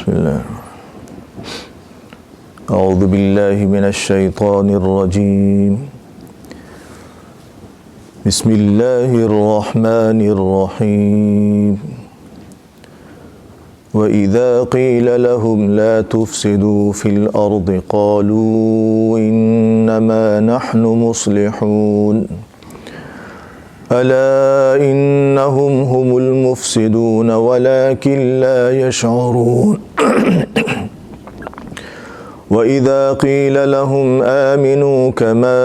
بسم اللہ اعوذ باللہ من الشیطان الرجیم بسم اللہ الرحمن الرحیم وَإِذَا قِيلَ لَهُمْ لَا تُفْسِدُوا فِي الْأَرْضِ قَالُوا إِنَّمَا نَحْنُ مُصْلِحُونَ أَلَا إِنَّهُمْ هُمُ الْمُفْسِدُونَ وَلَكِنْ لَا يَشْعُرُونَ وَإِذَا قِيلَ لَهُمْ آمِنُوا كَمَا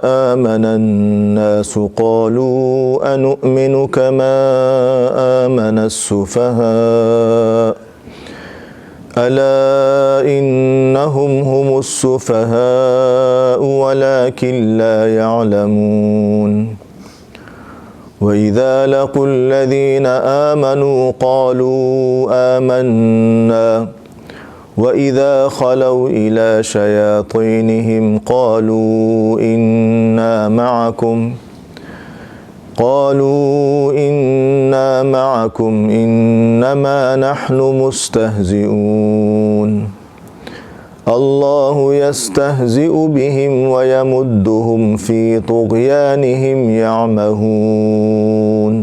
آمَنَ النَّاسُ قَالُوا أَنُؤْمِنُ كَمَا آمَنَ السُّفَهَاءُ أَلَا إِنَّهُمْ هُمُ السُّفَهَاءُ وَلَكِنْ لَا يَعْلَمُونَ وَإِذَا لَقُوا الَّذِينَ آمَنُوا قَالُوا آمَنَّا وَإِذَا خَلَوْا إِلَى شَيَاطِينِهِمْ قَالُوا إِنَّا مَعَكُمْ إِنَّمَا نَحْنُ مُسْتَهْزِئُونَ اللَّهُ يَسْتَهْزِئُ بِهِمْ وَيَمُدُّهُمْ فِي طُغْيَانِهِمْ يَعْمَهُونَ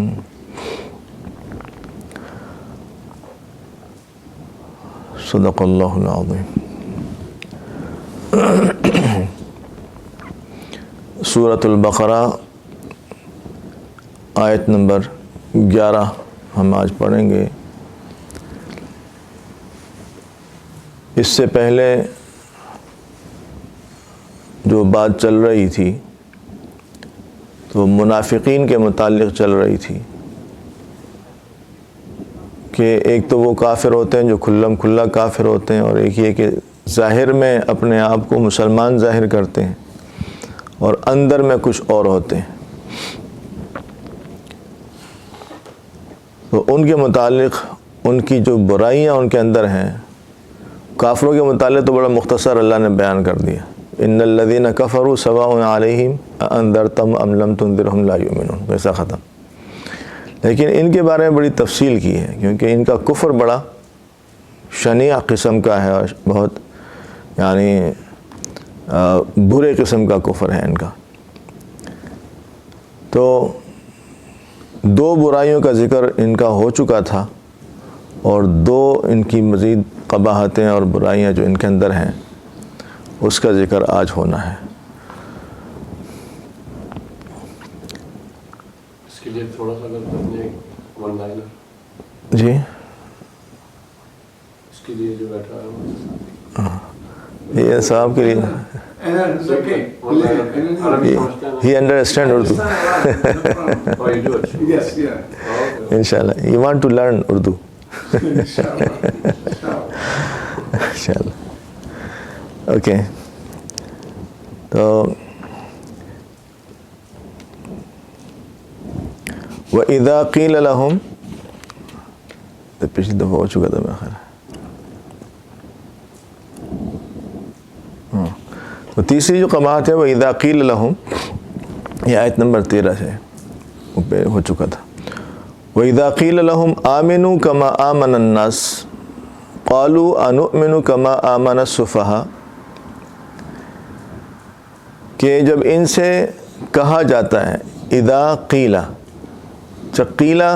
صدق اللہ العظیم۔ سورۃ البقرہ آیت نمبر 11 ہم آج پڑھیں گے۔ اس سے پہلے جو بات چل رہی تھی تو منافقین کے متعلق چل رہی تھی کہ ایک تو وہ کافر ہوتے ہیں جو کھلم کھلا کافر ہوتے ہیں، اور ایک یہ کہ ظاہر میں اپنے آپ کو مسلمان ظاہر کرتے ہیں اور اندر میں کچھ اور ہوتے ہیں۔ تو ان کے متعلق ان کی جو برائیاں ان کے اندر ہیں، کافروں کے متعلق تو بڑا مختصر اللہ نے بیان کر دیا، ان الذین کفروا سواء علیہم اانذرتہم ام لم تنذرہم لا یؤمنون، ویسا ختم۔ لیکن ان کے بارے میں بڑی تفصیل کی ہے، کیونکہ ان کا کفر بڑا شنیع قسم کا ہے اور بہت برے قسم کا کفر ہے ان کا۔ تو دو برائیوں کا ذکر ان کا ہو چکا تھا، اور دو ان کی مزید قباحتیں اور برائیاں جو ان کے اندر ہیں اس کا ذکر آج ہونا ہے۔ اس کے لیے تھوڑا سا اگر کرنے ون لائنر جی، اس کے لیے جو بیٹھا ہے یہ صاحب کے لیے he understand Urdu inshallah you want to learn Urdu inshallah okay تو وَإِذَا قِيلَ لَهُمْ تو پچھلی دفعہ ہو چکا تھا میں خیر۔ تو تیسری جو قباحت ہے وَإِذَا قِيلَ لَهُمْ، یہ آیت نمبر 13 سے ہو چکا تھا۔ وَإِذَا قِيلَ لَهُمْ آمِنُوا كَمَا آمَنَ النَّاسُ قَالُوا أَنُؤْمِنُ كَمَا آمَنَ السُّفَهَاءُ، کہ جب ان سے کہا جاتا ہے اذا قیل، جب قیلا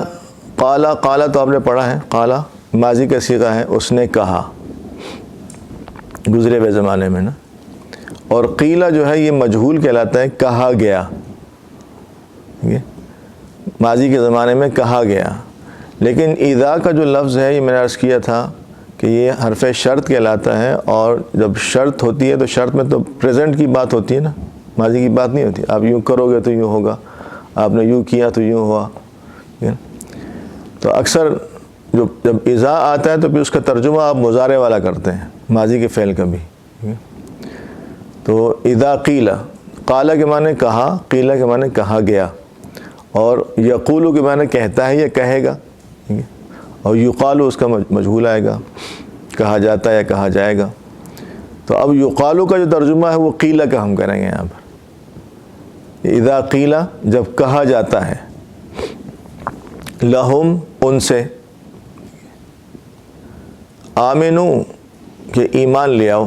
قالا تو آپ نے پڑھا ہے، قالا ماضی کا صیغہ ہے، اس نے کہا گزرے ہوئے زمانے میں نا، اور قیلا جو ہے یہ مجہول کہلاتا ہے، کہا گیا، ماضی کے زمانے میں کہا گیا۔ لیکن اذا کا جو لفظ ہے یہ میں نے عرض کیا تھا کہ یہ حرف شرط کہلاتا ہے، اور جب شرط ہوتی ہے تو شرط میں تو پریزنٹ کی بات ہوتی ہے نا، ماضی کی بات نہیں ہوتی۔ آپ یوں کرو گے تو یوں ہوگا، آپ نے یوں کیا تو یوں ہوا۔ تو اکثر جب اذا آتا ہے تو پھر اس کا ترجمہ آپ مضارع والا کرتے ہیں، ماضی کے فعل کا بھی۔ تو اذا قیل، قالا کے معنی کہا، قیلا کے معنی کہا گیا، اور یقولو کے معنی کہتا ہے یا کہے گا، اور یقالو اس کا مجہول آئے گا، کہا جاتا ہے یا کہا جائے گا۔ تو اب یقالو کا جو ترجمہ ہے وہ قیلا کا ہم کریں گے یہاں پر۔ اذا قیل جب کہا جاتا ہے، لہم ان سے، آمنو کہ ایمان لے آؤ.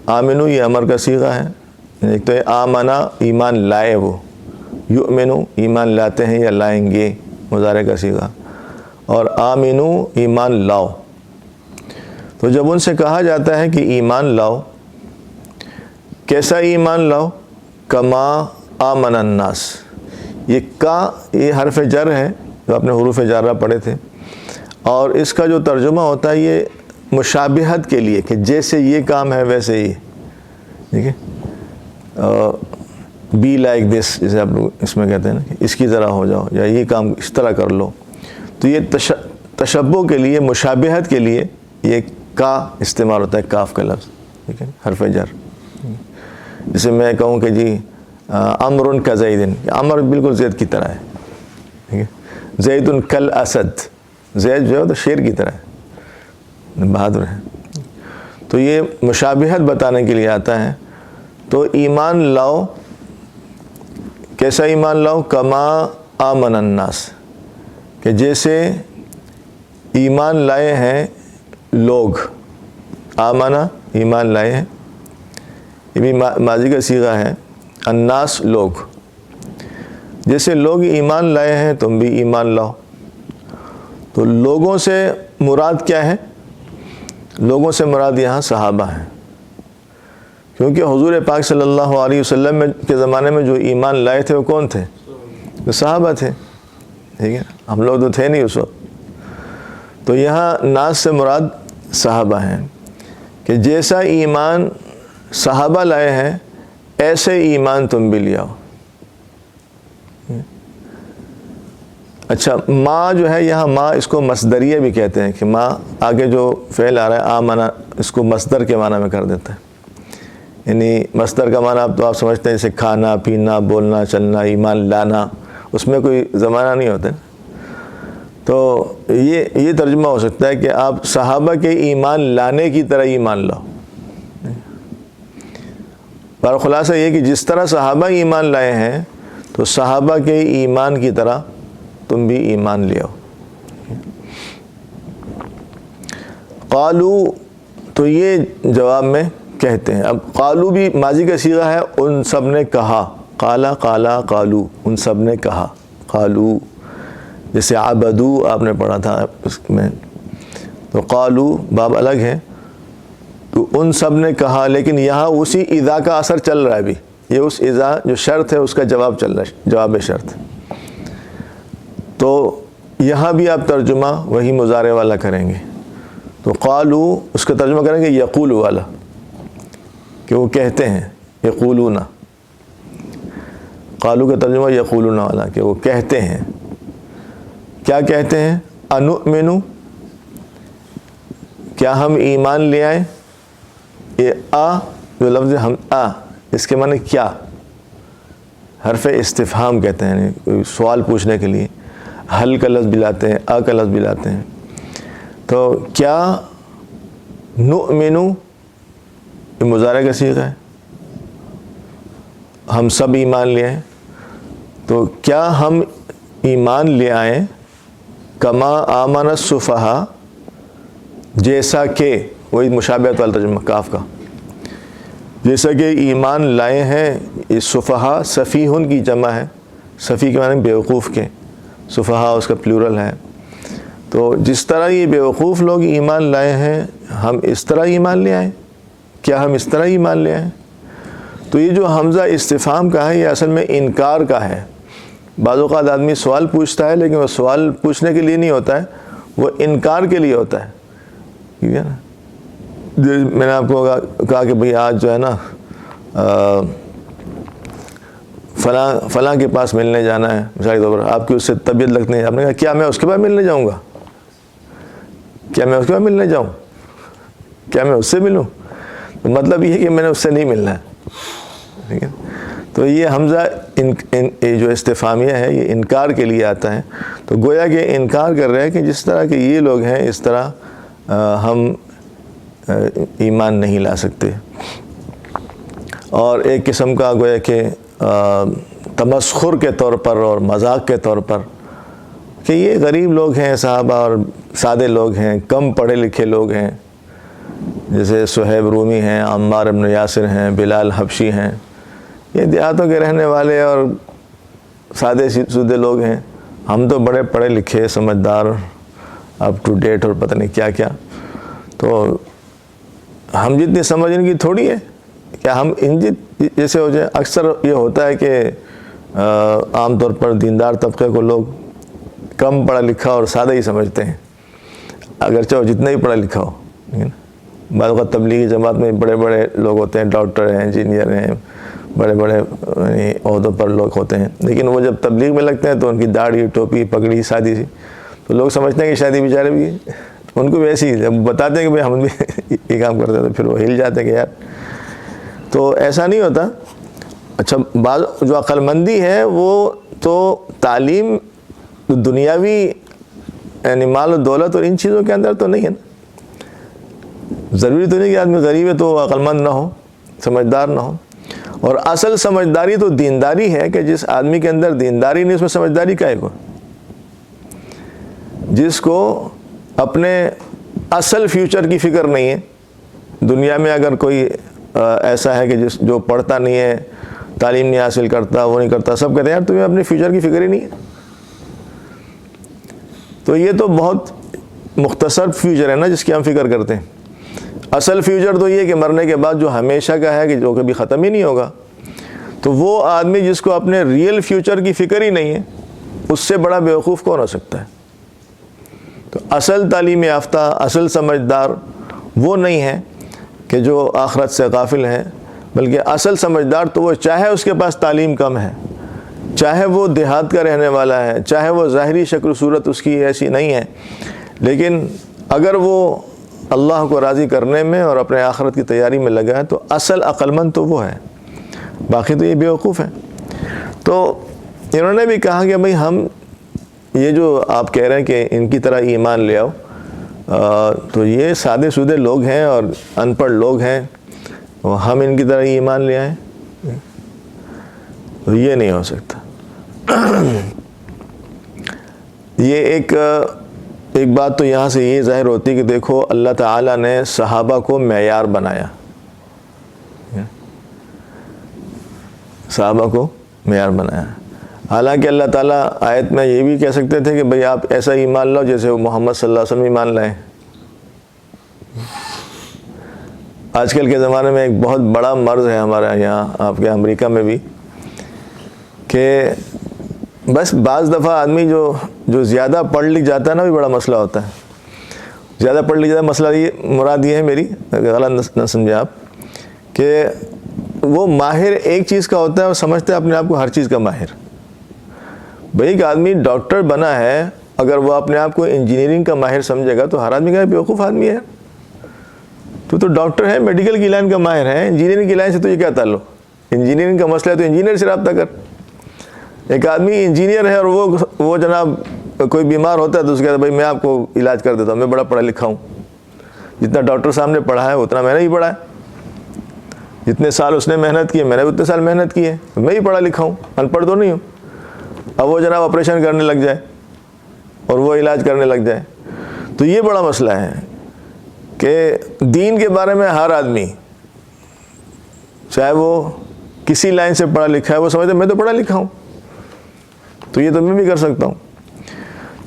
آمنو یہ امر کا صیغہ ہے. ایک تو آمنا ایمان لائے وہ، یؤمنو ایمان لاتے ہیں یا لائیں گے مضارع کا صیغہ، اور آمنو ایمان لاؤ. تو جب ان سے کہا جاتا ہے کہ ایمان لاؤ، کیسا ایمان لاؤ؟ کما آمن الناس. یہ حرف جر ہے جو آپ نے حروف جارہ پڑھے تھے، اور اس کا جو ترجمہ ہوتا ہے یہ مشابہت کے لیے، کہ جیسے یہ کام ہے ویسے ہی. ٹھیک ہے، بی لائک دس جیسے آپ لوگ اس میں کہتے ہیں نا، کہ اس کی طرح ہو جاؤ یا یہ کام اس طرح کر لو. تو یہ تشبہ کے لیے، مشابہت کے لیے یہ کا استعمال ہوتا ہے، کاف کا لفظ. ٹھیک ہے، حرف جر. جیسے میں کہوں کہ جی امر کا زیدن، امر بالکل زید کی طرح ہے. ٹھیک ہے، زید کل اسد، زید جو ہے تو شیر کی طرح ہے، بہادر ہے. تو یہ مشابہت بتانے کے لیے آتا ہے. تو ایمان لاؤ، کیسا ایمان لاؤ؟ کما آمن الناس، کہ جیسے ایمان لائے ہیں لوگ. آمنا ایمان لائے ہیں، یہ بھی ماضی کا صیغہ ہے. الناس لوگ، جیسے لوگ ایمان لائے ہیں تم بھی ایمان لاؤ. تو لوگوں سے مراد کیا ہے؟ لوگوں سے مراد یہاں صحابہ ہیں، کیونکہ حضور پاک صلی اللہ علیہ وسلم کے زمانے میں جو ایمان لائے تھے وہ کون تھے؟ وہ صحابہ تھے. ٹھیک ہے، ہم لوگ تو تھے نہیں اس وقت. تو یہاں ناس سے مراد صحابہ ہیں، کہ جیسا ایمان صحابہ لائے ہیں ایسے ایمان تم بھی لے آؤ. اچھا، ما جو ہے یہاں، ما اس کو مصدریہ بھی کہتے ہیں، کہ ما آگے جو فعل آ رہا ہے آمنا، اس کو مصدر کے معنی میں کر دیتا ہے. یعنی مصدر کا معنی اب تو آپ سمجھتے ہیں جیسے کھانا پینا بولنا چلنا، ایمان لانا، اس میں کوئی زمانہ نہیں ہوتا. تو یہ ترجمہ ہو سکتا ہے کہ آپ صحابہ کے ایمان لانے کی طرح ایمان لاؤ. پر خلاصہ یہ کہ جس طرح صحابہ ایمان لائے ہیں تو صحابہ کے ایمان کی طرح تم بھی ایمان لے آؤ. قالو، تو یہ جواب میں کہتے ہیں. اب قالو بھی ماضی کا صیغہ ہے، ان سب نے کہا. قالا قالا قالو، ان سب نے کہا. قالو جیسے عبدو آپ نے پڑھا تھا اس میں، تو قالو باب الگ ہے. تو ان سب نے کہا، لیکن یہاں اسی اذا کا اثر چل رہا ہے ابھی. یہ اس اذا جو شرط ہے اس کا جواب چل رہا ہے، جواب شرط. تو یہاں بھی آپ ترجمہ وہی مضارع والا کریں گے. تو قالو اس کا ترجمہ کریں گے یقول والا، کہ وہ کہتے ہیں. یقولون، قالو کا ترجمہ یقولون والا، کہ وہ کہتے ہیں. کیا کہتے ہیں؟ انؤمنو، کیا ہم ایمان لے آئیں؟ یہ جو لفظ ہم اس کے معنی کیا، حرف استفہام کہتے ہیں، یعنی سوال پوچھنے کے لیے. حل کا لفظ بھی لاتے ہیں، کا لفظ بھی لاتے ہیں. تو کیا نؤمنو یہ مضارع کا صیغہ ہے، ہم سب ایمان لے آئیں. تو کیا ہم ایمان لے آئیں؟ کما آمن السفہاء، جیسا کہ، وہی مشابہت والا ترجمہ کاف کا، جیسا کہ ایمان لائے ہیں. اس سفہاء سفیہن کی جمع ہے، سفیہ کے معنی بیوقوف کے، سفہاء اس کا پلورل ہے. تو جس طرح یہ بیوقوف لوگ ایمان لائے ہیں ہم اس طرح ایمان لے آئیں. کیا ہم اس طرح ایمان لے آئیں؟ تو یہ جو حمزہ استفہام کا ہے یہ اصل میں انکار کا ہے. بعض اوقات آدمی سوال پوچھتا ہے لیکن وہ سوال پوچھنے کے لیے نہیں ہوتا ہے، وہ انکار کے لیے ہوتا ہے. ٹھیک ہے نا. میں نے آپ کو کہا کہ بھئی آج جو ہے نا فلاں کے پاس ملنے جانا ہے، مثال کے طور پر آپ کی اس سے طبیعت لگتی ہے. آپ نے کہا کیا میں اس کے پاس ملنے جاؤں گا؟ کیا میں اس کے پاس ملنے جاؤں؟ کیا میں اس سے ملوں؟ تو مطلب یہ ہے کہ میں نے اس سے نہیں ملنا ہے. ٹھیک ہے. تو یہ حمزہ جو استفہامیہ ہے یہ انکار کے لیے آتا ہے. تو گویا کہ انکار کر رہے ہیں کہ جس طرح کہ یہ لوگ ہیں اس طرح ہم ایمان نہیں لا سکتے. اور ایک قسم کا گویا کہ تمسخر کے طور پر اور مذاق کے طور پر کہ یہ غریب لوگ ہیں صحابہ اور سادے لوگ ہیں، کم پڑھے لکھے لوگ ہیں، جیسے صہیب رومی ہیں، عمار بن یاسر ہیں، بلال حبشی ہیں، یہ دیہاتوں کے رہنے والے اور سادے سودے لوگ ہیں. ہم تو بڑے پڑھے لکھے سمجھدار اپ ٹو ڈیٹ اور پتہ نہیں کیا کیا. تو ہم جتنی سمجھ ان کی تھوڑی ہے کیا ہم ان جیسے ہو جائیں. اکثر یہ ہوتا ہے کہ عام طور پر دیندار طبقے کو لوگ کم پڑھا لکھا اور سادہ ہی سمجھتے ہیں، اگرچہ وہ جتنا ہی پڑھا لکھا ہو. بعض اوقات تبلیغی جماعت میں بڑے بڑے لوگ ہوتے ہیں، ڈاکٹر ہیں، انجینئر ہیں، بڑے بڑے عہدوں پر لوگ ہوتے ہیں، لیکن وہ جب تبلیغ میں لگتے ہیں تو ان کی داڑھی، ٹوپی، پگڑی سادی سی، تو لوگ سمجھتے ہیں کہ شادی بیچارے بھی ان کو بھی ایسی ہی جب بتاتے ہیں کہ بھائی ہم بھی یہ کام کرتے ہیں تو پھر وہ ہل جاتے ہیں کہ یار. تو ایسا نہیں ہوتا. اچھا، بعض جو عقل مندی ہے وہ تو تعلیم دنیاوی یعنی مال و دولت اور ان چیزوں کے اندر تو نہیں ہے نا. ضروری تو نہیں کہ آدمی غریب ہے تو عقل مند نہ ہو، سمجھدار نہ ہو. اور اصل سمجھداری تو دینداری ہے کہ جس آدمی کے اندر دینداری نہیں اس میں سمجھداری کا ہے کو، جس کو اپنے اصل فیوچر کی فکر نہیں ہے. دنیا میں اگر کوئی ایسا ہے کہ جو پڑھتا نہیں ہے، تعلیم نہیں حاصل کرتا، وہ نہیں کرتا، سب کہتے ہیں یار تمہیں اپنے فیوچر کی فکر ہی نہیں ہے. تو یہ تو بہت مختصر فیوچر ہے نا جس کی ہم فکر کرتے ہیں. اصل فیوچر تو یہ ہے کہ مرنے کے بعد جو ہمیشہ کا ہے کہ جو کبھی ختم ہی نہیں ہوگا. تو وہ آدمی جس کو اپنے ریئل فیوچر کی فکر ہی نہیں ہے، اس سے بڑا بیوقوف کون ہو سکتا ہے. تو اصل تعلیم یافتہ، اصل سمجھدار وہ نہیں ہے کہ جو آخرت سے غافل ہے، بلکہ اصل سمجھدار تو وہ چاہے اس کے پاس تعلیم کم ہے، چاہے وہ دیہات کا رہنے والا ہے، چاہے وہ ظاہری شکل و صورت اس کی ایسی نہیں ہے، لیکن اگر وہ اللہ کو راضی کرنے میں اور اپنے آخرت کی تیاری میں لگا ہے تو اصل عقل مند تو وہ ہے. باقی تو یہ بیوقوف ہیں. تو انہوں نے بھی کہا کہ بھئی ہم یہ جو آپ کہہ رہے ہیں کہ ان کی طرح ایمان لے آؤ، تو یہ سادے سودے لوگ ہیں اور ان پڑھ لوگ ہیں، ہم ان کی طرح ایمان لے آئیں، تو یہ نہیں ہو سکتا. یہ ایک بات تو یہاں سے یہ ظاہر ہوتی ہے کہ دیکھو اللہ تعالیٰ نے صحابہ کو معیار بنایا، صحابہ کو معیار بنایا. حالانکہ اللہ تعالیٰ آیت میں یہ بھی کہہ سکتے تھے کہ بھئی آپ ایسا ایمان لاؤ جیسے وہ محمد صلی اللہ علیہ وسلم ایمان لائیں. آج کل کے زمانے میں ایک بہت بڑا مرض ہے ہمارا یہاں، آپ کے امریکہ میں بھی، کہ بس بعض دفعہ آدمی جو زیادہ پڑھ لکھ جاتا ہے نا، بھی بڑا مسئلہ ہوتا ہے. زیادہ پڑھ لکھ جاتا مسئلہ یہ مراد یہ ہے میری، غلط نہ سمجھے آپ، کہ وہ ماہر ایک چیز کا ہوتا ہے اور سمجھتا ہے اپنے آپ کو ہر چیز کا ماہر. بھئی ایک آدمی ڈاکٹر بنا ہے، اگر وہ اپنے آپ کو انجینئرنگ کا ماہر سمجھے گا تو ہر آدمی کا بیوقوف آدمی ہے. تو ڈاکٹر ہے، میڈیکل کی لائن کا ماہر ہے، انجینئرنگ کی لائن سے تو یہ کیا تعلق؟ انجینئرنگ کا مسئلہ ہے تو انجینئر سے رابطہ کر. ایک آدمی انجینئر ہے اور وہ جناب کوئی بیمار ہوتا ہے تو اس کے کہتا ہے بھائی میں آپ کو علاج کر دیتا ہوں، میں بڑا پڑھا لکھا ہوں. جتنا ڈاکٹر صاحب نے پڑھا ہے اتنا میں نے ہی پڑھا ہے، جتنے سال اس نے محنت کی ہے میں نے اتنے سال محنت کی ہے، میں ہی پڑھا لکھا ہوں، ان پڑھ تو نہیں ہوں. اب وہ جناب آپریشن کرنے لگ جائے اور وہ علاج کرنے لگ جائے تو یہ بڑا مسئلہ ہے کہ دین کے بارے میں ہر آدمی چاہے وہ کسی لائن سے پڑھا لکھا ہے وہ سمجھتے میں تو پڑھا لکھا ہوں تو یہ تو میں بھی کر سکتا ہوں.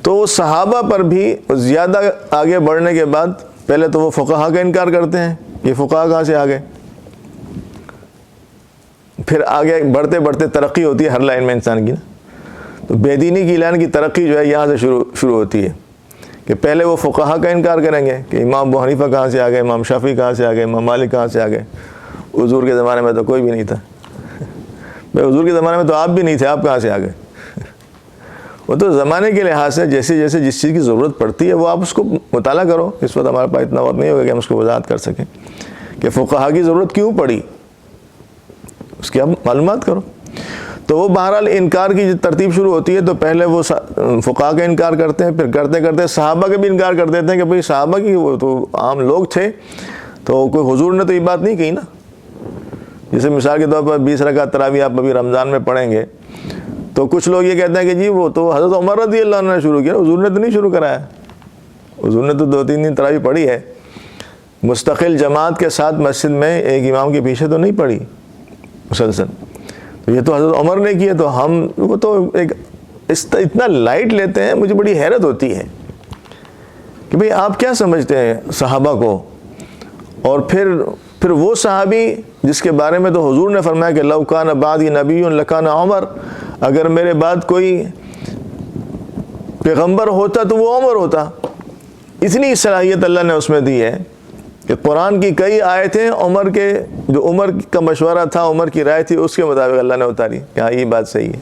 تو صحابہ پر بھی زیادہ آگے بڑھنے کے بعد پہلے تو وہ فقہا کا انکار کرتے ہیں، یہ فقہا کہاں سے آ گئے. پھر آگے بڑھتے بڑھتے ترقی ہوتی ہے ہر لائن میں انسان کی نا. تو بے دینی کی لائن کی ترقی جو ہے یہاں سے شروع ہوتی ہے کہ پہلے وہ فقہا کا انکار کریں گے کہ امام ابو حنیفہ کہاں سے آ گئے، امام شافعی کہاں سے آ گئے، امام مالک کہاں سے آ گئے. حضور کے زمانے میں تو کوئی بھی نہیں تھا. بھائی حضور کے زمانے میں تو آپ بھی نہیں تھے، آپ کہاں سے آ گئے. وہ تو زمانے کے لحاظ سے جیسے جیسے جس چیز کی ضرورت پڑتی ہے وہ آپ اس کو مطالعہ کرو. اس وقت ہمارے پاس اتنا وقت نہیں ہوگا کہ ہم اس کو وضاحت کر سکیں کہ فقہا کی ضرورت کیوں پڑی، اس کی آپ معلومات کرو. تو وہ بہرحال انکار کی ترتیب شروع ہوتی ہے. تو پہلے وہ فقہا کا انکار کرتے ہیں، پھر کرتے کرتے صحابہ کے بھی انکار کر دیتے ہیں کہ بھئی صحابہ کی وہ تو عام لوگ تھے، تو کوئی حضور نے تو یہ بات نہیں کہی نا. جیسے مثال کے طور پر 20 رکعت تراویح آپ ابھی رمضان میں پڑھیں گے تو کچھ لوگ یہ کہتے ہیں کہ جی وہ تو حضرت عمر رضی اللہ عنہ نے شروع کیا، حضور نے تو نہیں شروع کرایا، حضور نے تو 2-3 دن تراویح پڑھی ہے، مستقل جماعت کے ساتھ مسجد میں ایک امام کے پیچھے تو نہیں پڑھی مسلسل، تو یہ تو حضرت عمر نے کیا، تو ہم وہ تو ایک اتنا لائٹ لیتے ہیں. مجھے بڑی حیرت ہوتی ہے کہ بھئی آپ کیا سمجھتے ہیں صحابہ کو، اور پھر وہ صحابی جس کے بارے میں تو حضور نے فرمایا کہ لو کان بعدی نبی لکان عمر، اگر میرے بعد کوئی پیغمبر ہوتا تو وہ عمر ہوتا. اتنی صلاحیت اللہ نے اس میں دی ہے کہ قرآن کی کئی آیتیں عمر کے، جو عمر کا مشورہ تھا، عمر کی رائے تھی، اس کے مطابق اللہ نے اتاری کہ ہاں یہ بات صحیح ہے.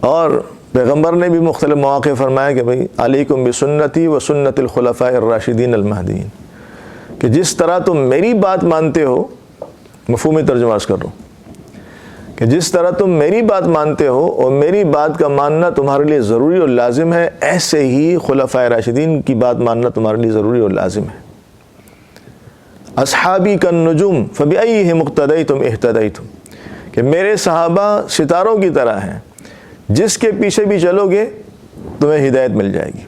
اور پیغمبر نے بھی مختلف مواقع فرمایا کہ بھئی علیکم بسنتی و سنت الخلفاء الراشدین المہدیین، کہ جس طرح تم میری بات مانتے ہو، مفہومی ترجمہ عرض کر رہا ہوں، کہ جس طرح تم میری بات مانتے ہو اور میری بات کا ماننا تمہارے لیے ضروری اور لازم ہے، ایسے ہی خلفاء راشدین کی بات ماننا تمہارے لیے ضروری اور لازم ہے. اصحابی کالنجوم فبأیہم اقتدیتم اہتدیتم، کہ میرے صحابہ ستاروں کی طرح ہیں، جس کے پیچھے بھی چلو گے تمہیں ہدایت مل جائے گی.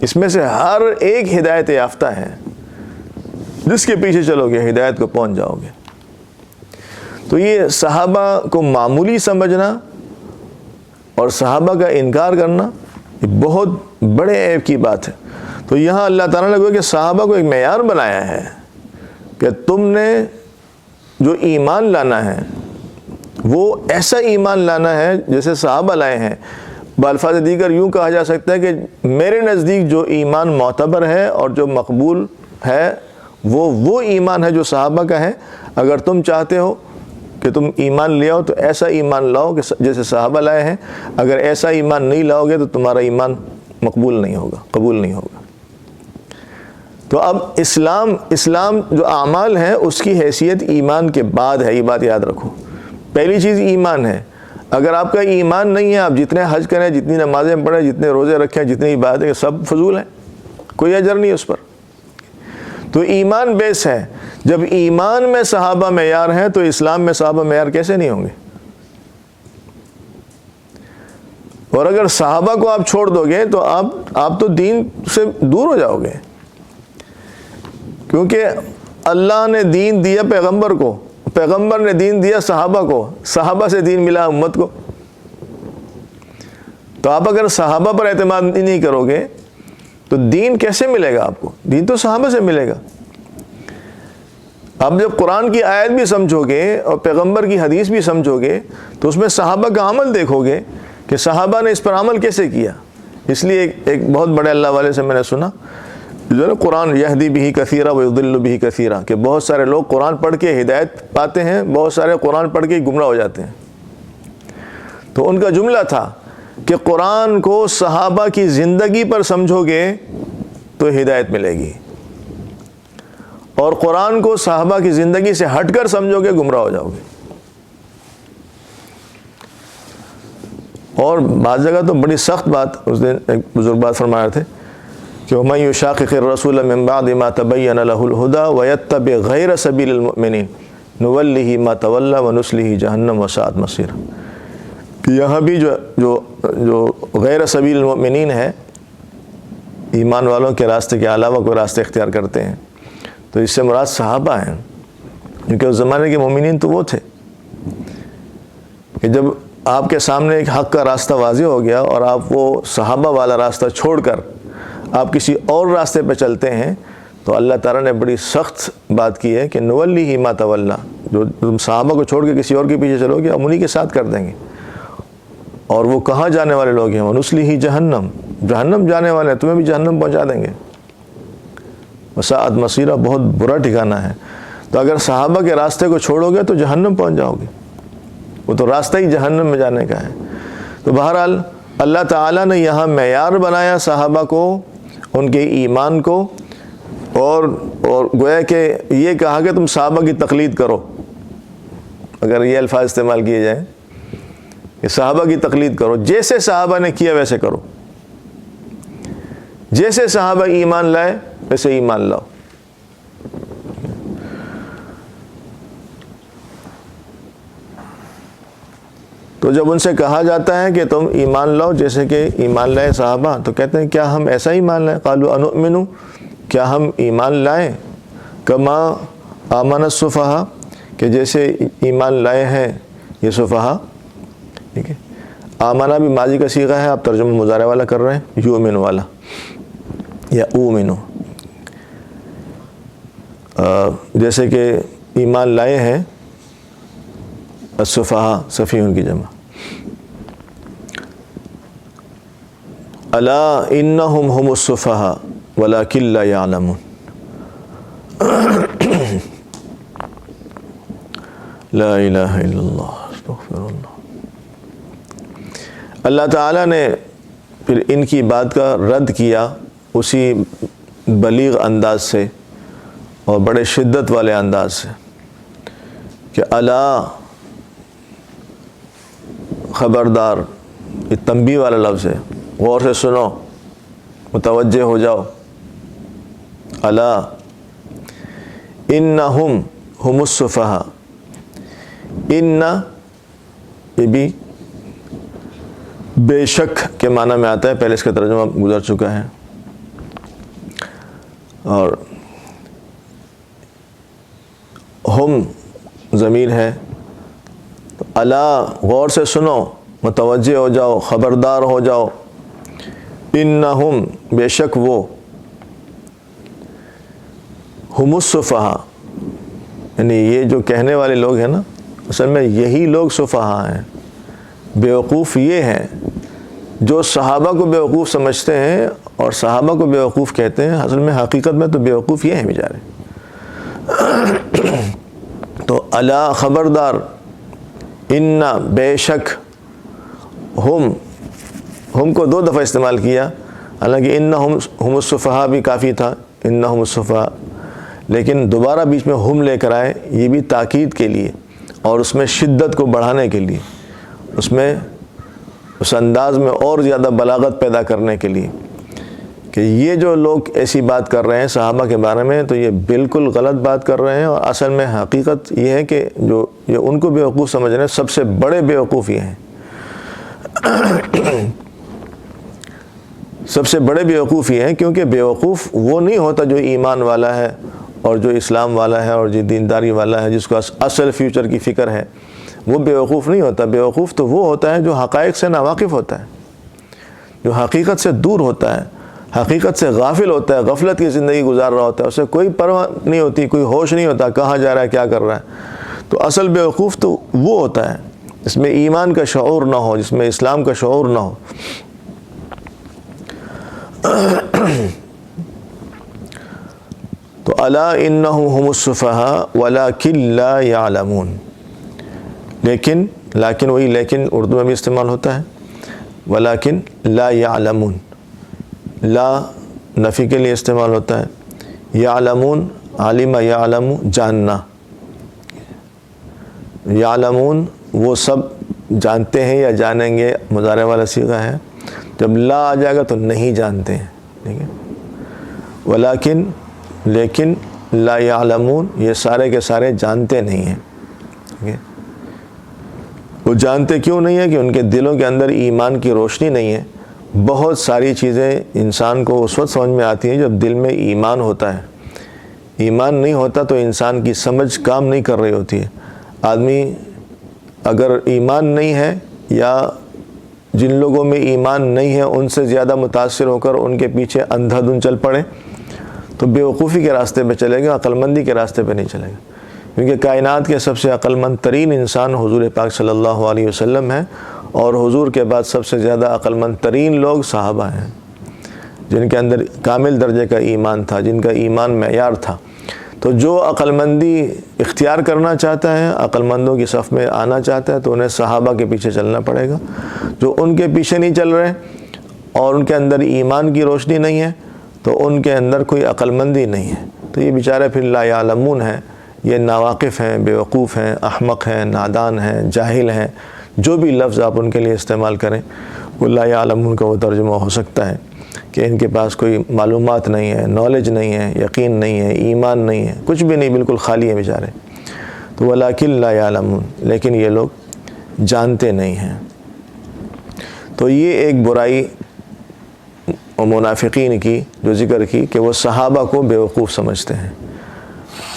اس میں سے ہر ایک ہدایت یافتہ ہے، جس کے پیچھے چلو گے ہدایت کو پہنچ جاؤ گے. تو یہ صحابہ کو معمولی سمجھنا اور صحابہ کا انکار کرنا یہ بہت بڑے عیب کی بات ہے. تو یہاں اللہ تعالیٰ نے کہا کہ صحابہ کو ایک معیار بنایا ہے کہ تم نے جو ایمان لانا ہے وہ ایسا ایمان لانا ہے جیسے صحابہ لائے ہیں. بالفاظ دیگر یوں کہا جا سکتا ہے کہ میرے نزدیک جو ایمان معتبر ہے اور جو مقبول ہے وہ ایمان ہے جو صحابہ کا ہے. اگر تم چاہتے ہو کہ تم ایمان لے آؤ تو ایسا ایمان لاؤ کہ جیسے صحابہ لائے ہیں. اگر ایسا ایمان نہیں لاؤ گے تو تمہارا ایمان مقبول نہیں ہوگا، قبول نہیں ہوگا. تو اب اسلام جو اعمال ہیں اس کی حیثیت ایمان کے بعد ہے، یہ بات یاد رکھو. پہلی چیز ایمان ہے. اگر آپ کا ایمان نہیں ہے، آپ جتنے حج کریں، جتنی نمازیں پڑھیں، جتنے روزے رکھیں، جتنی عبادتیں، سب فضول ہیں، کوئی اجر نہیں اس پر. تو ایمان بیس ہے. جب ایمان میں صحابہ معیار ہیں تو اسلام میں صحابہ معیار کیسے نہیں ہوں گے؟ اور اگر صحابہ کو آپ چھوڑ دو گے تو آپ تو دین سے دور ہو جاؤ گے، کیونکہ اللہ نے دین دیا پیغمبر کو، پیغمبر نے دین دیا صحابہ کو، صحابہ سے دین ملا امت کو. تو آپ اگر صحابہ پر اعتماد نہیں کرو گے تو دین کیسے ملے گا آپ کو؟ دین تو صحابہ سے ملے گا. آپ جب قرآن کی آیت بھی سمجھو گے اور پیغمبر کی حدیث بھی سمجھو گے تو اس میں صحابہ کا عمل دیکھو گے کہ صحابہ نے اس پر عمل کیسے کیا. اس لیے ایک بہت بڑے اللہ والے سے میں نے سنا جو ہے قرآن یہدی بہ کثیرا ویضل بہ کثیرا، کہ بہت سارے لوگ قرآن پڑھ کے ہدایت پاتے ہیں، بہت سارے قرآن پڑھ کے گمراہ ہو جاتے ہیں. تو ان کا جملہ تھا کہ قرآن کو صحابہ کی زندگی پر سمجھو گے تو ہدایت ملے گی، اور قرآن کو صحابہ کی زندگی سے ہٹ کر سمجھو گے گمراہ ہو جاؤ گے. اور بعض جگہ تو بڑی سخت بات، اس دن ایک بزرگ بات فرما رہے تھے کہ وَمَن يُشَاقِقِ الرَّسُولَ مِن بَعْدِ مَا تَبَيَّنَ لَهُ الْهُدَى وَيَتَّبِعْ غَيْرَ سَبِيلِ الْمُؤْمِنِينَ نُوَلِّهِ مَا تَوَلَّى وَنُصْلِهِ جَهَنَّمَ وَسَاءَتْ مَصِيرًا. کہ یہاں بھی جو غیر سبیل المؤمنین ہے، ایمان والوں کے راستے کے علاوہ کوئی راستے اختیار کرتے ہیں، تو اس سے مراد صحابہ ہیں، کیونکہ اس زمانے کے مومنین تو وہ تھے کہ جب آپ کے سامنے ایک حق کا راستہ واضح ہو گیا اور آپ وہ صحابہ والا راستہ چھوڑ کر آپ کسی اور راستے پہ چلتے ہیں تو اللہ تعالیٰ نے بڑی سخت بات کی ہے کہ نولیہ ما تولیٰ، جو تم صحابہ کو چھوڑ کے کسی اور کے پیچھے چلو گے ہم انہی کے ساتھ کر دیں گے. اور وہ کہاں جانے والے لوگ ہیں؟ وَنُصْلِهِ جہنم، جہنم جانے والے ہیں، تمہیں بھی جہنم پہنچا دیں گے. وَسَاءَتْ مَصِيرًا، بہت برا ٹھکانہ ہے. تو اگر صحابہ کے راستے کو چھوڑو گے تو جہنم پہنچ جاؤ گے، وہ تو راستہ ہی جہنم میں جانے کا ہے. تو بہرحال اللہ تعالیٰ نے یہاں معیار بنایا صحابہ کو، ان کے ایمان کو، اور گویا کہ یہ کہا کہ تم صحابہ کی تقلید کرو. اگر یہ الفاظ استعمال کیے جائیں کہ صحابہ کی تقلید کرو، جیسے صحابہ نے کیا ویسے کرو، جیسے صحابہ ایمان لائے ویسے ایمان لاؤ. تو جب ان سے کہا جاتا ہے کہ تم ایمان لاؤ جیسے کہ ایمان لائے صحابہ، تو کہتے ہیں کیا ہم ایسا ایمان لائیں؟ قالوا انؤمن، کیا ہم ایمان لائیں کما آمن السفہاء، کہ جیسے ایمان لائے ہیں یہ سفہاء. ٹھیک ہے، آمنہ بھی ماضی کا صیغہ ہے، آپ ترجمہ مضارع والا کر رہے ہیں، یؤمن والا یا اومنو. جیسے کہ ایمان لائے ہیں السفہاء، سفیہوں کی جمع. الا انہم ہم السفہاء ولکن لا یعلمون. لا الہ الا اللہ استغفر اللہ. اللہ تعالیٰ نے پھر ان کی بات کا رد کیا اسی بلیغ انداز سے اور بڑے شدت والے انداز سے کہ الا، خبردار، یہ تنبیہ والا لفظ ہے، غور سے سنو، متوجہ ہو جاؤ. الا انہم ہم السفہاء، ان یہ بھی بے شک کے معنی میں آتا ہے، پہلے اس کا ترجمہ گزر چکا ہے. اور ہم ضمیر ہے، الا غور سے سنو، متوجہ ہو جاؤ، خبردار ہو جاؤ. انہم بے شک وہ، ہم السفہاء یعنی یہ جو کہنے والے لوگ ہیں نا، اصل میں یہی لوگ سفہاء ہیں. بیوقوف یہ ہیں جو صحابہ کو بیوقوف سمجھتے ہیں اور صحابہ کو بیوقوف کہتے ہیں. اصل میں حقیقت میں تو بیوقوف یہ ہیں بیچارے. تو الا خبردار، ان بے شک، ہم کو 2 دفعہ استعمال کیا، حالانکہ انہم ہم السفہاء بھی کافی تھا، انہم السفہاء، لیکن دوبارہ بیچ میں ہم لے کر آئے، یہ بھی تاکید کے لیے اور اس میں شدت کو بڑھانے کے لیے، اس میں اس انداز میں اور زیادہ بلاغت پیدا کرنے کے لیے کہ یہ جو لوگ ایسی بات کر رہے ہیں صحابہ کے بارے میں تو یہ بالکل غلط بات کر رہے ہیں، اور اصل میں حقیقت یہ ہے کہ جو یہ ان کو بیوقوف سمجھ رہے ہیں سب سے بڑے بیوقوف یہ ہیں. سب سے بڑے بیوقوف یہ ہیں، کیونکہ بیوقوف وہ نہیں ہوتا جو ایمان والا ہے اور جو اسلام والا ہے اور جو دینداری والا ہے، جس کو اصل فیوچر کی فکر ہے، وہ بیوقوف نہیں ہوتا. بیوقوف تو وہ ہوتا ہے جو حقائق سے ناواقف ہوتا ہے، جو حقیقت سے دور ہوتا ہے، حقیقت سے غافل ہوتا ہے، غفلت کی زندگی گزار رہا ہوتا ہے، اسے کوئی پرواہ نہیں ہوتی، کوئی ہوش نہیں ہوتا کہاں جا رہا ہے، کیا کر رہا ہے. تو اصل بیوقوف تو وہ ہوتا ہے جس میں ایمان کا شعور نہ ہو، جس میں اسلام کا شعور نہ ہو. تو الا انہم ہم السفہاء ولکن لا یعلمون. لیکن وہی لیکن اردو میں بھی استعمال ہوتا ہے، ولکن لا یعلمون، لا نفی کے لیے استعمال ہوتا ہے. یعلمون، علم یعلم، جاننا. یعلمون وہ سب جانتے ہیں یا جانیں گے، مضارع والا صیغہ ہے. جب لا آ جائے گا تو نہیں جانتے ہیں. ٹھیک ہے، ولیکن، لیکن، لا یعلمون یہ سارے کے سارے جانتے نہیں ہیں. ٹھیک ہے، وہ جانتے کیوں نہیں ہیں کہ ان کے دلوں کے اندر ایمان کی روشنی نہیں ہے. بہت ساری چیزیں انسان کو اس وقت سمجھ میں آتی ہیں جب دل میں ایمان ہوتا ہے. ایمان نہیں ہوتا تو انسان کی سمجھ کام نہیں کر رہی ہوتی ہے. آدمی اگر ایمان نہیں ہے یا جن لوگوں میں ایمان نہیں ہے ان سے زیادہ متاثر ہو کر ان کے پیچھے اندھا دھند چل پڑے تو بیوقوفی کے راستے پہ چلے گا، عقل مندی کے راستے پہ نہیں چلے گا. کیونکہ کائنات کے سب سے عقل مند ترین انسان حضور پاک صلی اللہ علیہ وسلم ہیں، اور حضور کے بعد سب سے زیادہ عقل مند ترین لوگ صحابہ ہیں، جن کے اندر کامل درجے کا ایمان تھا، جن کا ایمان معیار تھا. تو جو عقل مندی اختیار کرنا چاہتا ہے، عقل مندوں کی صف میں آنا چاہتا ہے، تو انہیں صحابہ کے پیچھے چلنا پڑے گا. جو ان کے پیچھے نہیں چل رہے اور ان کے اندر ایمان کی روشنی نہیں ہے تو ان کے اندر کوئی عقل مندی نہیں ہے. تو یہ بیچارے پھر لا یعلمون ہیں، یہ ناواقف ہیں، بیوقوف ہیں، احمق ہیں، نادان ہیں، جاہل ہیں. جو بھی لفظ آپ ان کے لیے استعمال کریں وہ لا یعلمون کا وہ ترجمہ ہو سکتا ہے کہ ان کے پاس کوئی معلومات نہیں ہے، نالج نہیں ہے، یقین نہیں ہے، ایمان نہیں ہے، کچھ بھی نہیں، بالکل خالی ہیں بیچارے. تو ولکن لا یعلمون، لیکن یہ لوگ جانتے نہیں ہیں۔ تو یہ ایک برائی منافقین کی جو ذکر کی کہ وہ صحابہ کو بیوقوف سمجھتے ہیں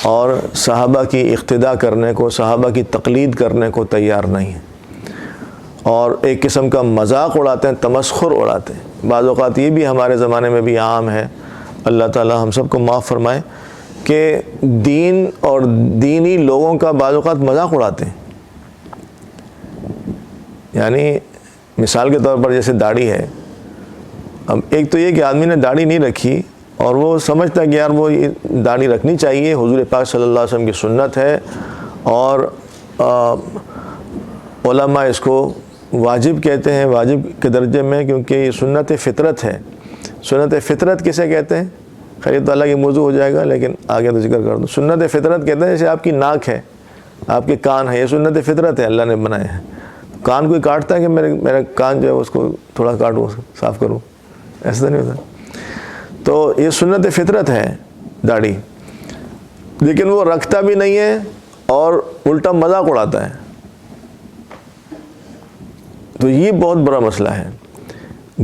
اور صحابہ کی اقتداء کرنے کو، صحابہ کی تقلید کرنے کو تیار نہیں ہیں، اور ایک قسم کا مذاق اڑاتے ہیں، تمسخر اڑاتے ہیں۔ بعض اوقات یہ بھی ہمارے زمانے میں بھی عام ہے، اللہ تعالی ہم سب کو معاف فرمائے، کہ دین اور دینی لوگوں کا بعض اوقات مذاق اڑاتے ہیں۔ یعنی مثال کے طور پر جیسے داڑھی ہے، اب ایک تو یہ کہ آدمی نے داڑھی نہیں رکھی اور وہ سمجھتا ہے کہ یار وہ داڑھی رکھنی چاہیے، حضور پاک صلی اللہ علیہ وسلم کی سنت ہے، اور علماء اس کو واجب کہتے ہیں، واجب کے درجے میں، کیونکہ یہ سنت فطرت ہے۔ سنت فطرت کسے کہتے ہیں؟ خیر تو اللہ کی موضوع ہو جائے گا، لیکن آگے تو ذکر کر دوں۔ سنت فطرت کہتے ہیں جیسے آپ کی ناک ہے، آپ کے کان ہے، یہ سنت فطرت ہے، اللہ نے بنائے ہیں۔ کان کوئی کاٹتا ہے کہ میرا کان جو ہے اس کو تھوڑا کاٹوں، صاف کروں، ایسا نہیں ہوتا۔ تو یہ سنت فطرت ہے داڑھی، لیکن وہ رکھتا بھی نہیں ہے اور الٹا مذاق اڑاتا ہے۔ تو یہ بہت بڑا مسئلہ ہے،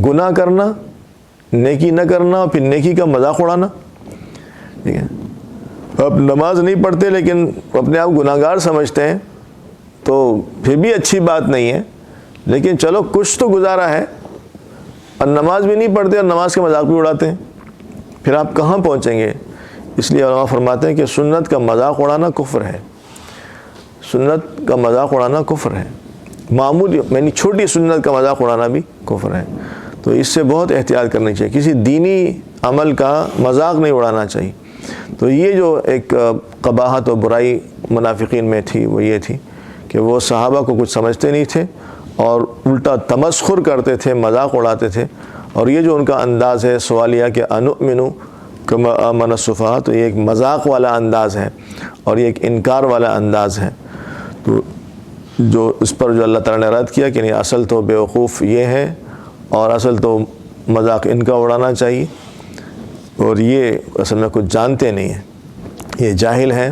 گناہ کرنا، نیکی نہ کرنا اور پھر نیکی کا مذاق اڑانا، ٹھیک ہے۔ اب نماز نہیں پڑھتے لیکن اپنے آپ گناہگار سمجھتے ہیں، تو پھر بھی اچھی بات نہیں ہے، لیکن چلو کچھ تو گزارا ہے، اور نماز بھی نہیں پڑھتے اور نماز کا مذاق بھی اڑاتے ہیں، پھر آپ کہاں پہنچیں گے؟ اس لیے علماء فرماتے ہیں کہ سنت کا مذاق اڑانا کفر ہے، سنت کا مذاق اڑانا کفر ہے، معمولی یعنی چھوٹی سنت کا مذاق اڑانا بھی کفر ہے۔ تو اس سے بہت احتیاط کرنی چاہیے، کسی دینی عمل کا مذاق نہیں اڑانا چاہیے۔ تو یہ جو ایک قباحت و برائی منافقین میں تھی وہ یہ تھی کہ وہ صحابہ کو کچھ سمجھتے نہیں تھے اور الٹا تمسخر کرتے تھے، مذاق اڑاتے تھے، اور یہ جو ان کا انداز ہے سوالیہ کہ انؤمن کما آمن السفہاء، تو یہ ایک مذاق والا انداز ہے اور یہ ایک انکار والا انداز ہے۔ تو جو اس پر جو اللہ تعالیٰ نے رد کیا کہ نہیں، اصل تو بیوقوف یہ ہے اور اصل تو مذاق ان کا اڑانا چاہیے، اور یہ اصل میں کچھ جانتے نہیں ہیں، یہ جاہل ہیں،